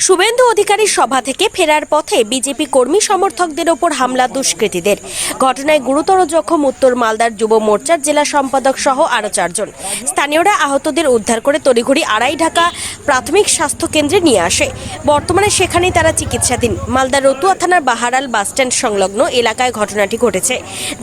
শুভেন্দু অধিকারীর সভা থেকে ফেরার পথে বিজেপি কর্মী সমর্থকদের ওপর হামলা দুষ্কৃতীদের। ঘটনায় গুরুতর জখম উত্তর মালদার যুব মোর্চার জেলা সম্পাদক সহ আরও 4 জন। স্থানীয়রা আহতদের উদ্ধার করে তড়িঘড়ি আড়াইঢাকা প্রাথমিক স্বাস্থ্য কেন্দ্রে নিয়ে আসে। বর্তমানে সেখানেই তারা চিকিৎসাধীন। মালদার রতুয়া থানার বাহারাল বাসস্ট্যান্ড সংলগ্ন এলাকায় ঘটনাটি ঘটেছে।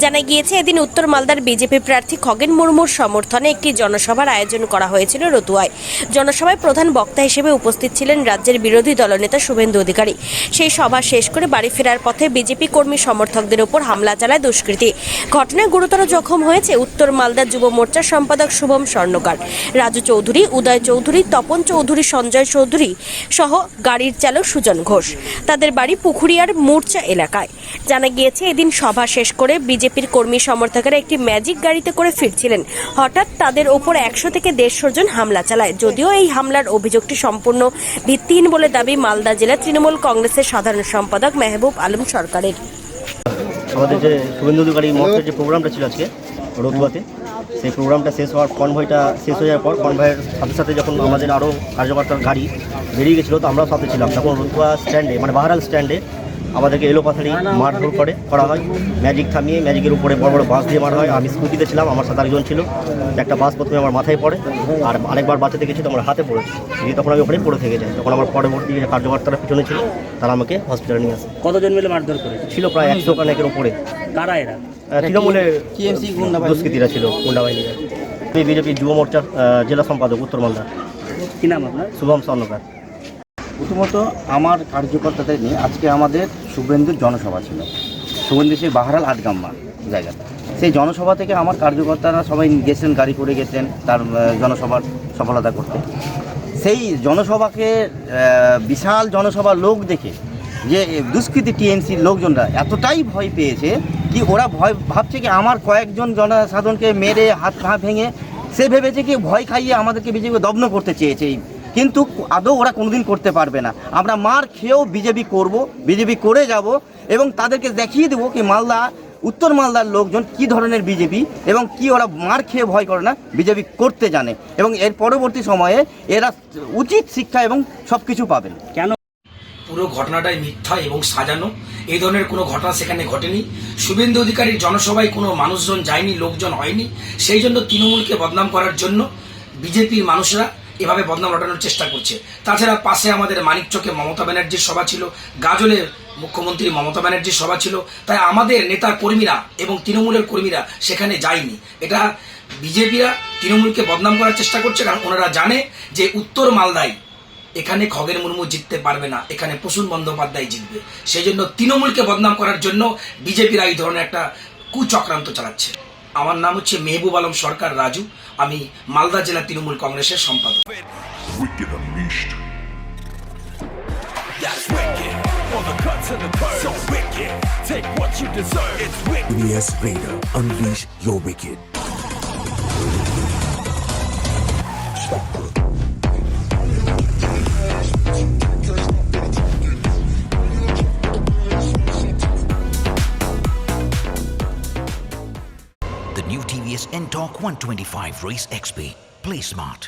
জানা গিয়েছে, এদিন উত্তর মালদার বিজেপি প্রার্থী খগেন মুর্মুর সমর্থনে একটি জনসভার আয়োজন করা হয়েছিল রতুয়ায়। জনসভায় প্রধান বক্তা হিসেবে উপস্থিত ছিলেন রাজ্যের বিরোধী দলনেতা শুভেন্দু অধিকারী। সেই সভা শেষ করে বাড়ি ফেরার পথে বিজেপি কর্মী সমর্থকদের উপর হামলা চালায় দুষ্কৃতী। ঘটনায় গুরুতর জখম হয়েছে উত্তর মালদা যুব মোর্চার সম্পাদক শুভম স্বর্ণকার, রাজু চৌধুরী, উদয় চৌধুরী, তপন চৌধুরী, সঞ্জয় চৌধুরী সহ গাড়ির চালক সুজন ঘোষ। তাদের বাড়ি পুখুরিয়ার মোর্চা এলাকায়। জানা গিয়েছে, এদিন সভা শেষ করে বিজেপির কর্মী সমর্থকেরা একটি ম্যাজিক গাড়িতে করে ফিরছিলেন। হঠাৎ তাদের ওপর 100 থেকে 150 জন হামলা চালায়। যদিও এই হামলার অভিযোগটি সম্পূর্ণ ভিত্তিহীন বলে দাবি মালদা জেলা তৃণমূল কংগ্রেসের সাধারণ সম্পাদক মেহবুব আলম সরকারের। আমাদের যে শুভেন্দু অধিকারী মঞ্চের যে প্রোগ্রামটা ছিল আজকে রতুয়াতে, সেই প্রোগ্রামটা শেষ হওয়ার কনভয়টা শেষ হয়ে যাওয়ার পর কনভয়ের সাথে সাথে যখন আমাদের আরও কার্যকর্তার গাড়ি বেরিয়ে গেছিলো, তো আমরাও সাথে ছিলাম। তখন রতুয়া স্ট্যান্ডে মানে বাহারাল স্ট্যান্ডে আমাদেরকে এলোপাথারি মারধর করা হয়। ম্যাজিক থামিয়ে ম্যাজিকের উপরে বড় বড় বাস দিয়ে মারা হয়। আমি স্কুটিতে ছিলাম, আমার সাথে আরেকজন ছিল। একটা বাস প্রথমে আমার মাথায় পড়ে, আর আরেকবার বাঁচাতে গেছি তো আমার হাতে পড়েছে। দিয়ে তখন আমি ওখানে পড়ে থেকে যাই। তখন আমার পরবর্তী যে কার্যকর্তারা পিছনে ছিল, তারা আমাকে হসপিটালে নিয়ে আসে। কতজন মিলে মারধর করেছে? ছিল প্রায় 100 কানেকের উপরে। কারা এরা? তৃণমূলের দুষ্কৃতীরা ছিল, গুন্ডা বাহিনীরা। আমি বিজেপি যুব মোর্চার জেলা সম্পাদক উত্তর মালদা। কি নাম আপনার? শুভম স্বর্ণকার। প্রথমত আমার কার্যকর্তাদের নিয়ে আজকে আমাদের শুভেন্দুর জনসভা ছিল। শুভেন্দু সেই বাহারাল আটগাম্মা জায়গাটা। সেই জনসভা থেকে আমার কার্যকর্তারা সবাই গেছেন, গাড়ি করে গেছেন তার জনসভার সফলতা করতে। সেই জনসভাকে বিশাল জনসভার লোক দেখে যে দুষ্কৃতী টিএমসির লোকজনরা এতটাই ভয় পেয়েছে কি ওরা ভয় ভাবছে কি আমার কয়েকজন জনসাধারণকে মেরে হাত পা ভেঙে সে ভেবেছে কি ভয় খাইয়ে আমাদেরকে বিজেপি দমন করতে চেয়েছে। কিন্তু আদৌ ওরা কোনোদিন করতে পারবে না। আমরা মার খেয়েও বিজেপি করব, বিজেপি করে যাব এবং তাদেরকে দেখিয়ে দেবো কি মালদা উত্তর মালদার লোকজন কি ধরনের বিজেপি এবং কি ওরা মার খেয়ে ভয় করে না, বিজেপি করতে জানে এবং এর পরবর্তী সময়ে এরা উচিত শিক্ষা এবং সব কিছু পাবেন। কেন? পুরো ঘটনাটাই মিথ্যা এবং সাজানো। এই ধরনের কোনো ঘটনা সেখানে ঘটেনি। শুভেন্দু অধিকারীর জনসভায় কোনো মানুষজন যায়নি, লোকজন হয়নি। সেই জন্য তৃণমূলকে বদনাম করার জন্য বিজেপির মানুষরা এভাবে বদনাম রটানোর চেষ্টা করছে। তাছাড়া পাশে আমাদের মানিকচকে মমতা ব্যানার্জির সভা ছিল, গাজলের মুখ্যমন্ত্রী মমতা ব্যানার্জির সভা ছিল। তাই আমাদের নেতা কর্মীরা এবং তৃণমূলের কর্মীরা সেখানে যায়নি। এটা বিজেপিরা তৃণমূলকে বদনাম করার চেষ্টা করছে, কারণ ওনারা জানে যে উত্তর মালদায় এখানে খগেন মুর্মু জিততে পারবে না, এখানে প্রসূন বন্দ্যোপাধ্যায় জিতবে। সেই জন্য তৃণমূলকে বদনাম করার জন্য বিজেপিরা এই ধরনের একটা কুচক্রান্ত চালাচ্ছে। আমার নাম হচ্ছে মেহবুব আলম সরকার, রাজু। আমি মালদা জেলা তৃণমূল কংগ্রেসের সম্পাদক। Yes, Raider, unleash your wicked. The new TVS N-Torque 125 Race XP. Play smart.